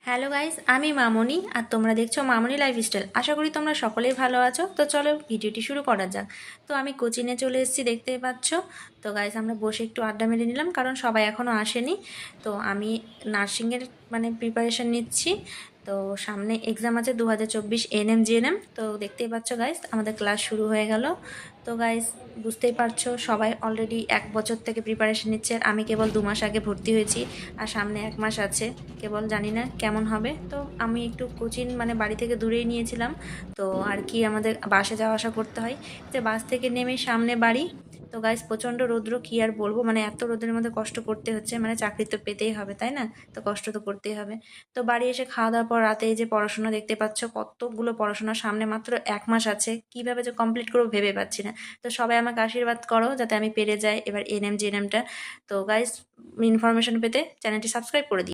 Hello guys, আমি মামনি আর তোমরা দেখছো মামনি লাইফস্টাইল। আশা করি তোমরা সকলেই ভালো আছো। তো চলো ভিডিওটি শুরু করা যাক। তো আমি কোচিংয়ে চলে এসেছি, দেখতেই পাচ্ছ। তো গাইস, আমরা বসে একটু আড্ডা মেরে নিলাম, কারণ সবাই এখনও আসেনি। তো আমি নার্সিংয়ের প্রিপারেশন নিচ্ছি। তো সামনে এক্সাম আছে 2024 এনএম জিএনএম। তো দেখতেই পাচ্ছ গাইস, আমাদের ক্লাস শুরু হয়ে গেল। তো গাইস, বুঝতেই পারছো সবাই অলরেডি 1 বছর থেকে প্রিপারেশন নিচ্ছে, আর আমি কেবল 2 মাস আগে ভর্তি হয়েছি। আর সামনে 1 মাস আছে, কেবল জানি না কেমন হবে। তো আমি একটু কোচিং বাড়ি থেকে দূরেই নিয়েছিলাম। তো আর কি, আমাদের বাসে যাওয়া আসা করতে হয়, যে বাস থেকে নেমে সামনে বাড়ি। তো গাইস, প্রচণ্ড রৌদ্র, কী আর বলবো, এত রোদের মধ্যে কষ্ট করতে হচ্ছে, চাকরি তো পেতেই হবে তাই না, তো কষ্ট তো করতেই হবে। তো বাড়ি এসে খাওয়া দাওয়ার পর রাতে এই যে পড়াশোনা, দেখতে পাচ্ছ কতগুলো পড়াশোনা, সামনে মাত্র 1 মাস আছে, কিভাবে যে কমপ্লিট করবো ভেবে পাচ্ছি না। তো সবাই আমাকে আশীর্বাদ করো যাতে আমি পেরে যাই এবার এনএম জিএনএমটা। তো গাইস, ইনফরমেশন পেতে চ্যানেলটি সাবস্ক্রাইব করে দিই।